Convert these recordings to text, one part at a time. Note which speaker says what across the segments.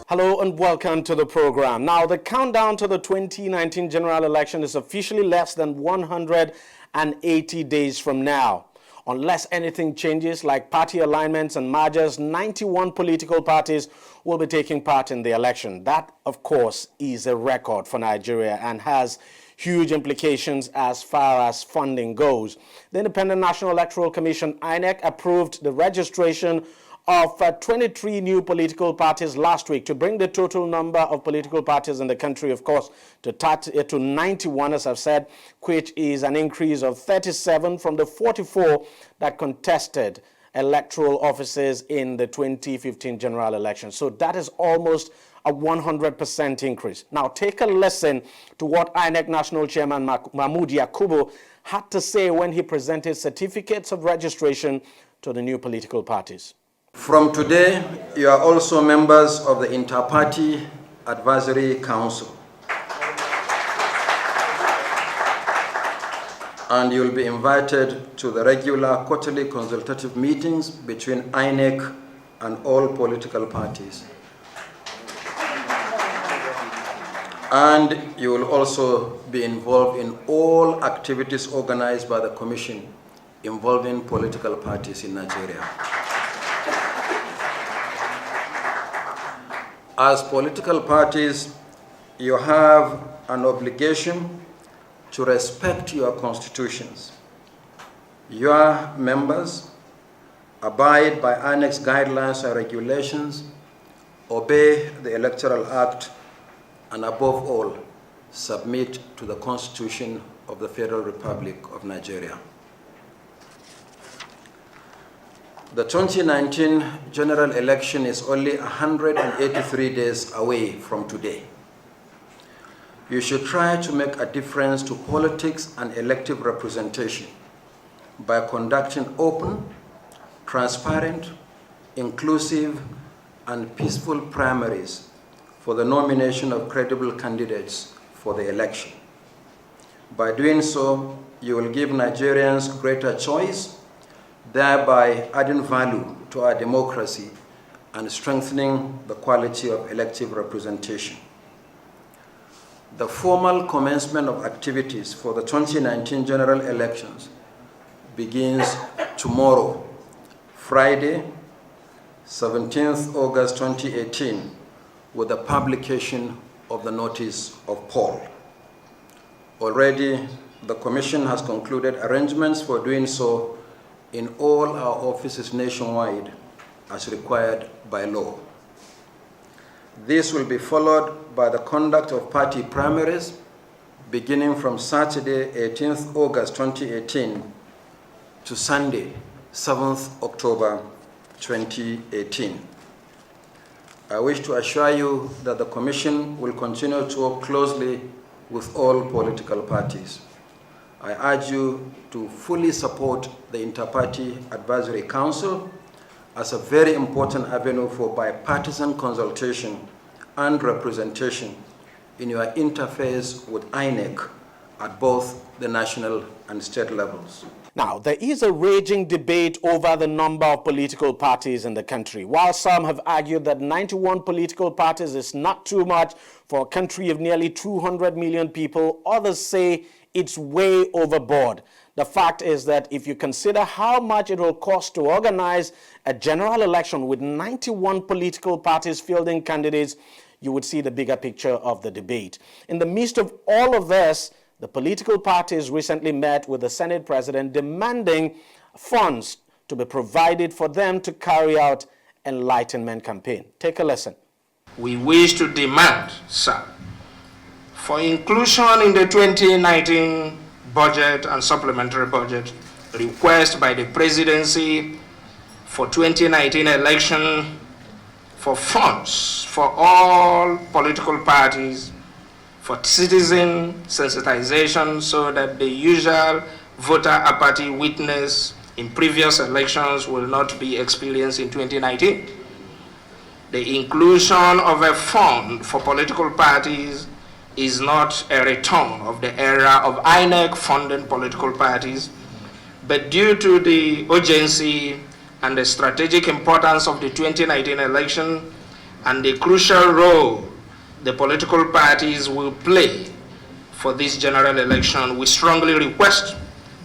Speaker 1: Hello and welcome to the program. Now, the countdown to the 2019 general election is officially less than 180 days from now. Unless anything changes, like party alignments and mergers, 91 political parties will be taking part in the election. That, of course, is a record for Nigeria and has huge implications as far as funding goes. The Independent National Electoral Commission, INEC, approved the registration of 23 new political parties last week to bring the total number of political parties in the country, of course, to 91, as I've said, which is an increase of 37 from the 44 that contested electoral offices in the 2015 general election. So that is almost a 100% increase. Now, take a listen to what INEC National Chairman Mahmood Yakubu had to say when he presented certificates of registration to the new political parties.
Speaker 2: From today, you are also members of the Inter-Party Advisory Council. And you will be invited to the regular quarterly consultative meetings between INEC and all political parties. And you will also be involved in all activities organized by the Commission involving political parties in Nigeria. As political parties, you have an obligation to respect your constitutions. Your members abide by INEC's guidelines and regulations, obey the Electoral Act, and above all, submit to the Constitution of the Federal Republic of Nigeria. The 2019 general election is only 183 days away from today. You should try to make a difference to politics and elective representation by conducting open, transparent, inclusive, and peaceful primaries for the nomination of credible candidates for the election. By doing so, you will give Nigerians greater choice, thereby adding value to our democracy and strengthening the quality of elective representation. The formal commencement of activities for the 2019 general elections begins tomorrow, Friday, 17th August 2018, with the publication of the notice of poll. Already, the Commission has concluded arrangements for doing so in all our offices nationwide as required by law. This will be followed by the conduct of party primaries beginning from Saturday, 18th August 2018 to Sunday, 7th October 2018. I wish to assure you that the Commission will continue to work closely with all political parties. I urge you to fully support the Inter-Party Advisory Council as a very important avenue for bipartisan consultation and representation in your interface with INEC at both the national and state levels.
Speaker 1: Now, there is a raging debate over the number of political parties in the country. While some have argued that 91 political parties is not too much for a country of nearly 200 million people, others say it's way overboard. The fact is that if you consider how much it will cost to organize a general election with 91 political parties fielding candidates, you would see the bigger picture of the debate. In the midst of all of this, the political parties recently met with the Senate President demanding funds to be provided for them to carry out enlightenment campaign. Take a listen.
Speaker 3: We wish to demand, sir, for inclusion in the 2019 budget and supplementary budget request by the presidency for 2019 election for funds for all political parties for citizen sensitization so that the usual voter apathy witnessed in previous elections will not be experienced in 2019. The inclusion of a fund for political parties is not a return of the era of INEC funding political parties, but due to the urgency and the strategic importance of the 2019 election, and the crucial role the political parties will play for this general election, we strongly request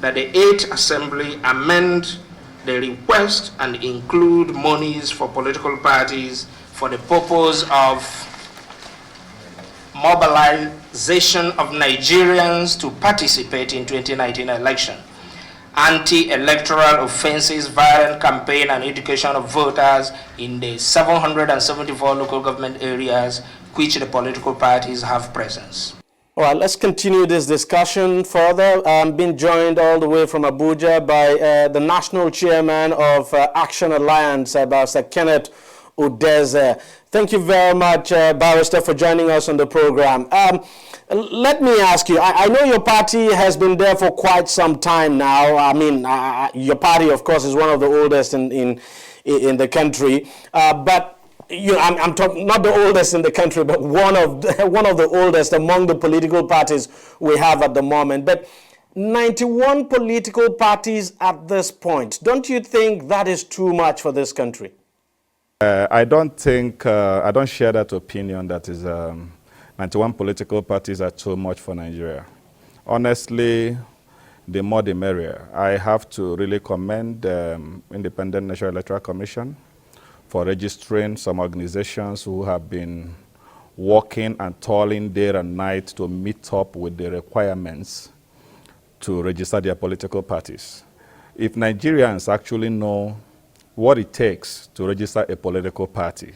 Speaker 3: that the 8th Assembly amend the request and include monies for political parties for the purpose of mobilization of Nigerians to participate in 2019 election, anti-electoral offenses, violent campaign and education of voters in the 774 local government areas which the political parties have presence.
Speaker 1: All right, let's continue this discussion further. I'm being joined all the way from Abuja by the national chairman of Action Alliance, Barrister Kenneth Udeze. Thank you very much, Barrister, for joining us on the program. Let me ask you, I know your party has been there for quite some time now. I mean, your party, of course, is one of the oldest in the country, but I'm talking not the oldest in the country, but one of the oldest among the political parties we have at the moment. But 91 political parties at this point. Don't you think that is too much for this country?
Speaker 4: I don't share that opinion that is 91 political parties are too much for Nigeria. Honestly, the more the merrier. I have to really commend the Independent National Electoral Commission for registering some organizations who have been working and toiling day and night to meet up with the requirements to register their political parties. If Nigerians actually know what it takes to register a political party,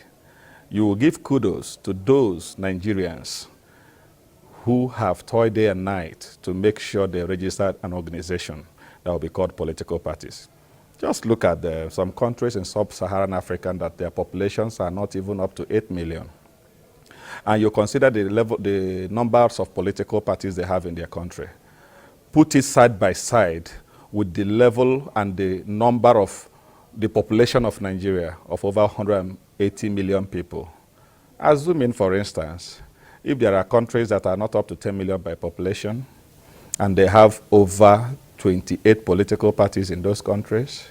Speaker 4: you will give kudos to those Nigerians who have toiled day and night to make sure they registered an organization that will be called political parties. Just look at some countries in sub-Saharan Africa that their populations are not even up to 8 million. And you consider the numbers of political parties they have in their country. Put it side by side with the level and the number of the population of Nigeria of over 180 million people. Assuming, for instance, if there are countries that are not up to 10 million by population, and they have over 28 political parties in those countries,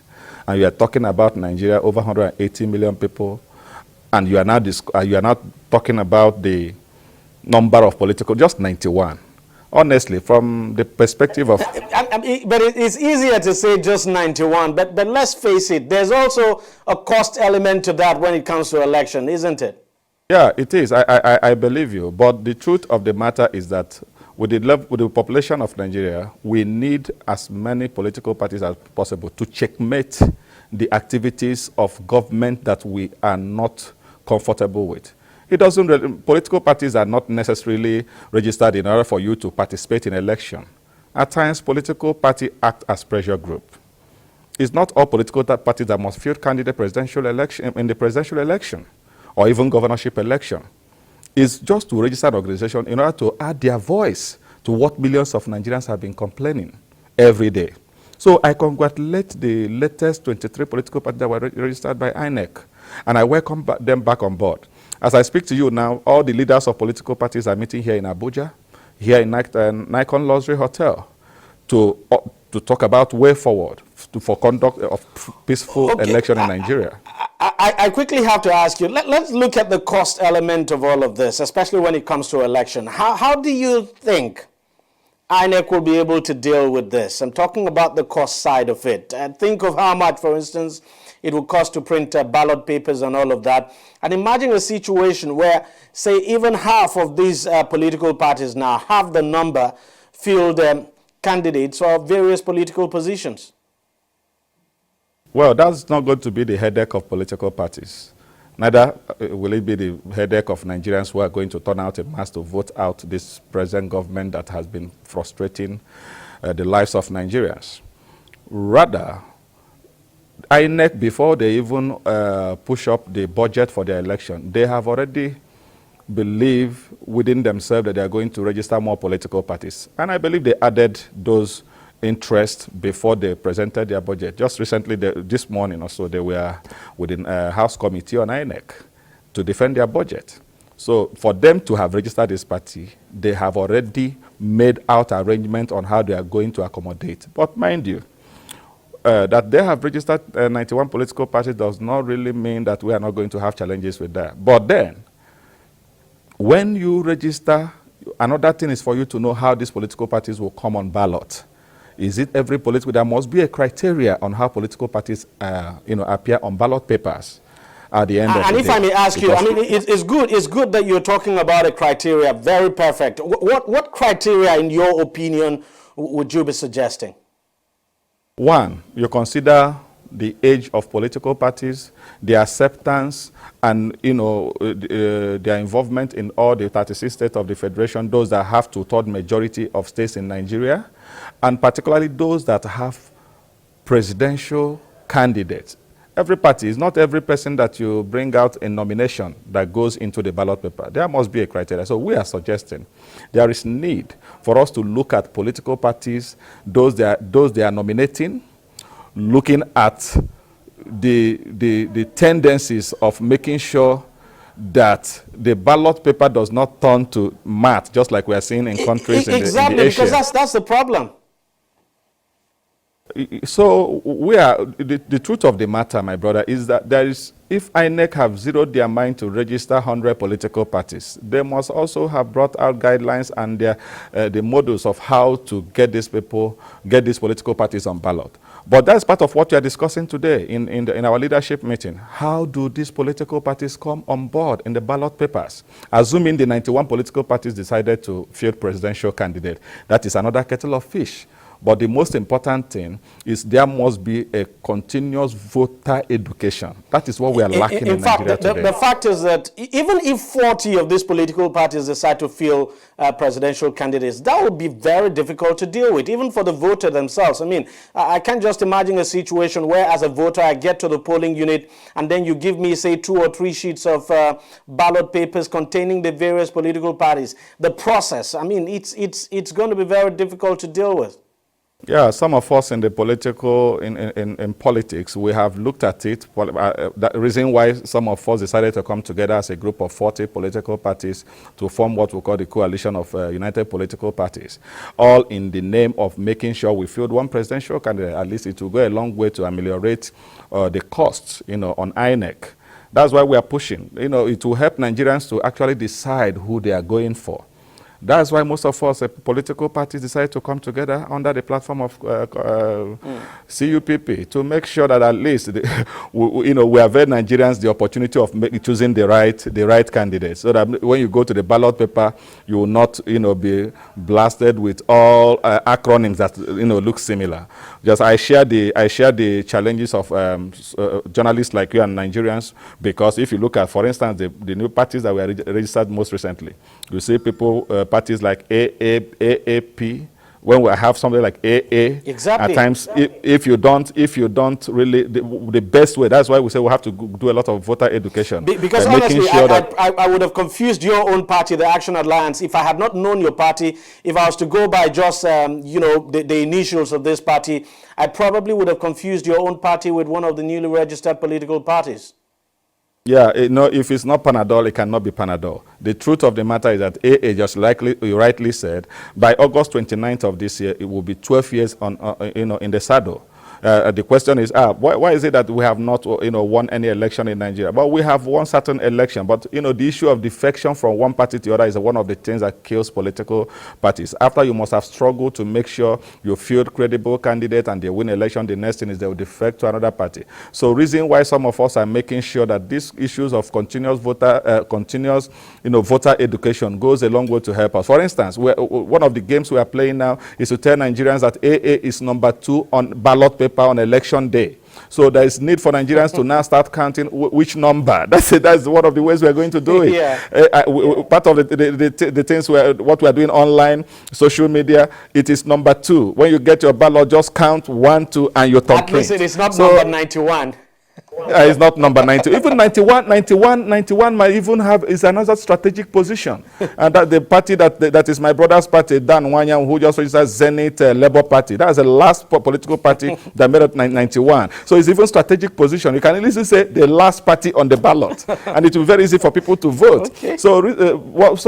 Speaker 4: and you are talking about Nigeria, over 180 million people, and you are now talking about the number of political, just 91. Honestly, from the perspective of...
Speaker 1: But it's easier to say just 91, but let's face it, there's also a cost element to that when it comes to election, isn't it?
Speaker 4: Yeah, it is. I believe you. But the truth of the matter is that with the population of Nigeria, we need as many political parties as possible to checkmate the activities of government that we are not comfortable with. Political parties are not necessarily registered in order for you to participate in election. At times, political parties act as pressure group. It's not all political parties that must field candidate presidential election in the presidential election or even governorship election. Is just to register an organization in order to add their voice to what millions of Nigerians have been complaining every day. So I congratulate the latest 23 political parties that were registered by INEC, and I welcome them back on board. As I speak to you now, all the leaders of political parties are meeting here in Abuja, here in Nikon Luxury Hotel, to talk about way forward for conduct of peaceful election in Nigeria.
Speaker 1: I quickly have to ask you, let's look at the cost element of all of this, especially when it comes to election. How do you think INEC will be able to deal with this? I'm talking about the cost side of it. Think of how much, for instance, it would cost to print ballot papers and all of that. And imagine a situation where, say, even half of these political parties now have the number field candidates for various political positions.
Speaker 4: Well, that's not going to be the headache of political parties. Neither will it be the headache of Nigerians who are going to turn out en masse to vote out this present government that has been frustrating the lives of Nigerians. Rather, INEC, before they even push up the budget for their election, they have already believed within themselves that they are going to register more political parties. And I believe they added those interests before they presented their budget. Just recently, this morning or so, they were within a House committee on INEC to defend their budget. So for them to have registered this party, they have already made out arrangements on how they are going to accommodate. But mind you, that they have registered 91 political parties does not really mean that we are not going to have challenges with that. But then, when you register, another thing is for you to know how these political parties will come on ballot. Is it every political? There must be a criteria on how political parties, appear on ballot papers at the end of the day.
Speaker 1: And if I may ask you, I mean, it's good that you're talking about a criteria. Very perfect. What criteria, in your opinion, would you be suggesting?
Speaker 4: One, you consider the age of political parties, their acceptance, and their involvement in all the 36 states of the federation, those that have two-thirds majority of states in Nigeria, and particularly those that have presidential candidates. Every party, is not every person that you bring out a nomination that goes into the ballot paper. There must be a criteria. So we are suggesting there is need for us to look at political parties, those they are nominating, looking at the tendencies of making sure that the ballot paper does not turn to math, just like we are seeing in countries in the Asia.
Speaker 1: Exactly, because that's the problem.
Speaker 4: So the truth of the matter, my brother, is that if INEC have zeroed their mind to register 100 political parties, they must also have brought out guidelines and the models of how to get these political parties on ballot. But that's part of what we are discussing today in our leadership meeting. How do these political parties come on board in the ballot papers? Assuming the 91 political parties decided to field presidential candidate, that is another kettle of fish. But the most important thing is there must be a continuous voter education. That is what we are lacking in Nigeria today.
Speaker 1: The fact is that even if 40 of these political parties decide to field presidential candidates, that would be very difficult to deal with, even for the voter themselves. I mean, I can't just imagine a situation where, as a voter, I get to the polling unit and then you give me, say, 2 or 3 sheets of ballot papers containing the various political parties. The process, I mean, it's going to be very difficult to deal with.
Speaker 4: Yeah, some of us in the in politics, we have looked at it. The reason why some of us decided to come together as a group of 40 political parties to form what we call the coalition of United Political Parties, all in the name of making sure we field one presidential candidate. At least it will go a long way to ameliorate the costs, on INEC. That's why we are pushing. It will help Nigerians to actually decide who they are going for. That's why most of us political parties decided to come together under the platform of CUPP to make sure that at least we avail Nigerians the opportunity of choosing the right candidate, so that when you go to the ballot paper, you will not be blasted with all acronyms that look similar. Just I share the challenges of journalists like you and Nigerians, because if you look at, for instance, the new parties that were registered most recently, you see people. Parties like AAP, when we have something like AA,
Speaker 1: exactly.
Speaker 4: At times, if you don't really, the best way, that's why we say we have to do a lot of voter education.
Speaker 1: Because honestly, I would have confused your own party, the Action Alliance, if I had not known your party. If I was to go by just, the initials of this party, I probably would have confused your own party with one of the newly registered political parties.
Speaker 4: Yeah, if it's not Panadol, it cannot be Panadol. The truth of the matter is that AA, just like you rightly said, by August 29th of this year, it will be 12 years in the saddle. The question is, why is it that we have not, won any election in Nigeria? But we have won certain election. But, the issue of defection from one party to the other is one of the things that kills political parties. After you must have struggled to make sure you field credible candidate and they win election, the next thing is they will defect to another party. So reason why some of us are making sure that these issues of continuous voter education goes a long way to help us. For instance, one of the games we are playing now is to tell Nigerians that AA is number 2 on ballot paper on election day. So there is need for Nigerians to now start counting which number. That's one of the ways we are going to do it.
Speaker 1: Yeah.
Speaker 4: Part of the things what we are doing online, social media, it is number 2. When you get your ballot, just count 1, 2, and you're talking.
Speaker 1: At least it is not number 91.
Speaker 4: It's not number 90. Even 91 might even have is another strategic position. And that the party that is my brother's party, Dan Wanyang, who just registered Zenith Labour Party. That is the last political party that made it 91. So it's even strategic position. You can easily say the last party on the ballot. And it will be very easy for people to vote. Okay. So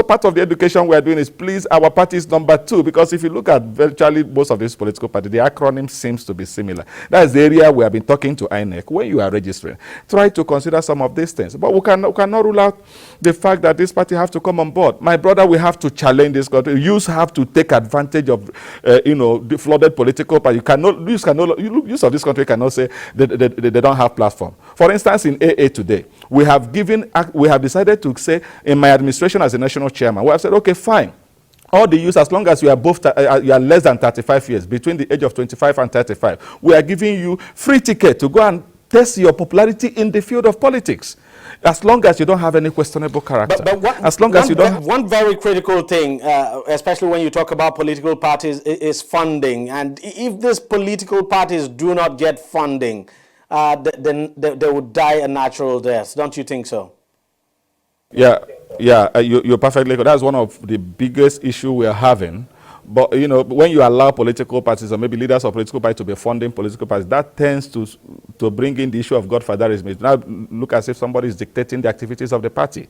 Speaker 4: part of the education we are doing is please our party is number 2, because if you look at virtually most of these political parties, the acronym seems to be similar. That is the area we have been talking to INEC. When you are registering, try to consider some of these things. But we cannot rule out the fact that this party have to come on board. My brother, we have to challenge this country. You have to take advantage of, the flooded political party. Use of this country cannot say they don't have platform. For instance, in AA today, we have decided to say, in my administration as a national chairman, we have said, okay, fine. All the youth, as long as you are less than 35 years, between the age of 25 and 35, we are giving you free ticket to go and test your popularity in the field of politics. As long as you don't have any questionable character.
Speaker 1: One very critical thing, especially when you talk about political parties, is funding. And if these political parties do not get funding, then they would die a natural death. Don't you think so?
Speaker 4: Yeah, you're perfectly correct. That's one of the biggest issues we are having. But, when you allow political parties or maybe leaders of political parties to be funding political parties, that tends to bring in the issue of godfatherism. It now look as if somebody is dictating the activities of the party.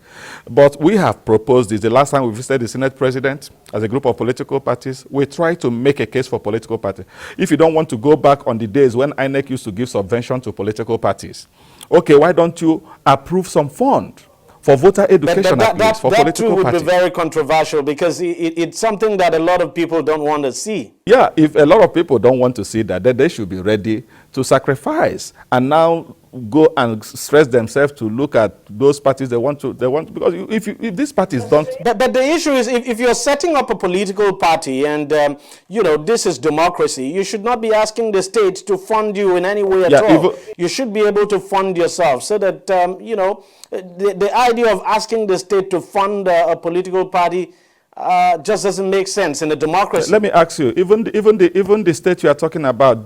Speaker 4: But we have proposed this. The last time we visited the Senate president as a group of political parties, we try to make a case for political parties. If you don't want to go back on the days when INEC used to give subvention to political parties, okay, why don't you approve some fund for voter education, at least, for political parties? That too would be
Speaker 1: very controversial, because it's something that a lot of people don't want to see.
Speaker 4: Yeah, if a lot of people don't want to see that, then they should be ready to sacrifice and now go and stress themselves to look at those parties they want, because if these parties don't...
Speaker 1: But the issue is, if you're setting up a political party and, this is democracy, you should not be asking the state to fund you in any way at all. You should be able to fund yourself, so that, the idea of asking the state to fund a political party just doesn't make sense in a democracy.
Speaker 4: Let me ask you, even the state you are talking about,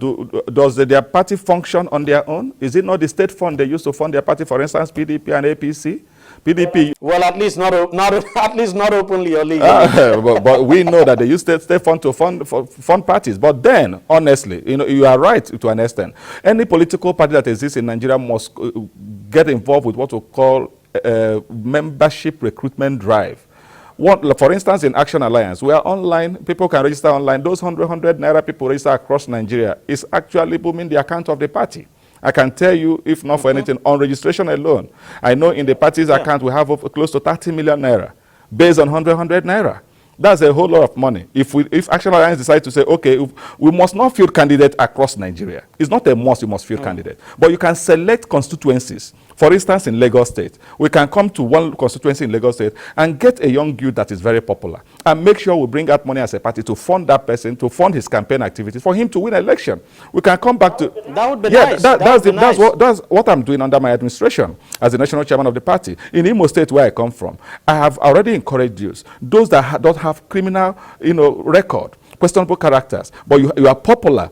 Speaker 4: does their party function on their own? Is it not the state fund they used to fund their party, for instance, PDP and APC? PDP.
Speaker 1: Well, at least not openly or legally.
Speaker 4: But we know that they use state fund to fund parties. But then, honestly, you are right to an extent. Any political party that exists in Nigeria must get involved with what we call membership recruitment drive. For instance, in Action Alliance, we are online, people can register online. Those 100 Naira people register across Nigeria is actually booming the account of the party. I can tell you, if not for anything, on registration alone, I know in the party's account we have close to 30 million Naira based on 100 Naira. That's a whole lot of money. If Action Alliance decide to say, okay, we must not field candidates across Nigeria. It's not a must, you must field candidates. But you can select constituencies. For instance, in Lagos State, we can come to one constituency in Lagos State and get a young youth that is very popular and make sure we bring out money as a party to fund that person, to fund his campaign activities, for him to win election. We can come back to...
Speaker 1: That would be nice.
Speaker 4: That's what I'm doing under my administration as the national chairman of the party. In Imo State, where I come from, I have already encouraged youth, those that don't have criminal record, questionable characters, but you are popular.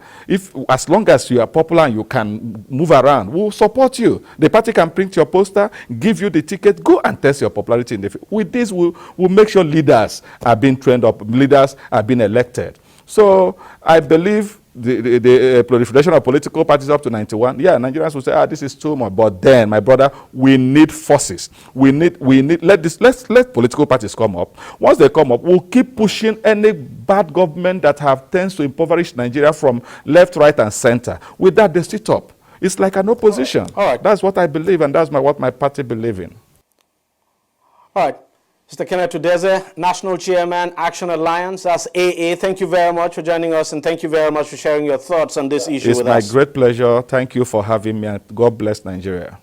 Speaker 4: As long as you are popular and you can move around, we'll support you. The party can print your poster, give you the ticket, go and test your popularity in the field. With this, we'll make sure leaders are being trained up, leaders are being elected. So I believe the proliferation of political parties up to 91, Nigerians will say, this is too much. But then, my brother, we need forces. Let political parties come up. Once they come up, we'll keep pushing any bad government that tends to impoverish Nigeria from left, right, and center. With that, they sit up. It's like an opposition.
Speaker 1: All right.
Speaker 4: That's what I believe, and that's what my party believes in.
Speaker 1: All right. Mr. Kenneth Udeze, National Chairman, Action Alliance, that's AA. Thank you very much for joining us, and thank you very much for sharing your thoughts on this issue with us.
Speaker 4: It's my great pleasure. Thank you for having me, and God bless Nigeria.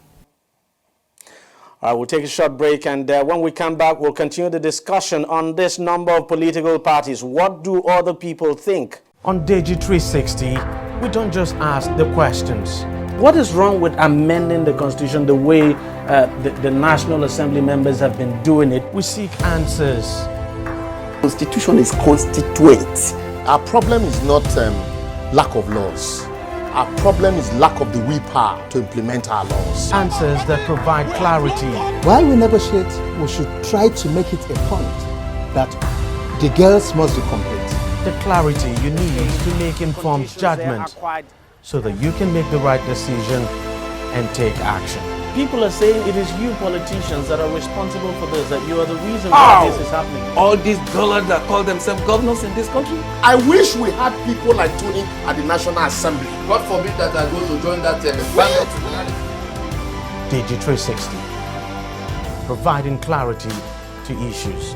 Speaker 1: All right, we'll take a short break, and when we come back, we'll continue the discussion on this number of political parties. What do other people think? On Deji 360, we don't just ask the questions. What is wrong with amending the Constitution the way the National Assembly members have been doing it? We seek answers.
Speaker 5: Constitution is constituent. Our problem is not lack of laws. Our problem is lack of the willpower to implement our laws.
Speaker 1: Answers that provide clarity.
Speaker 6: While we negotiate, we should try to make it a point that the girls must be complete.
Speaker 1: The clarity you need to make informed judgment so that you can make the right decision and take action. People are saying it is you politicians that are responsible for this, that you are the reason why this is happening.
Speaker 7: All these dullards that call themselves governors in this country.
Speaker 5: I wish we had people like Tony at the National Assembly.
Speaker 8: God forbid that I go to join that band.
Speaker 1: Deji 360, providing clarity to issues.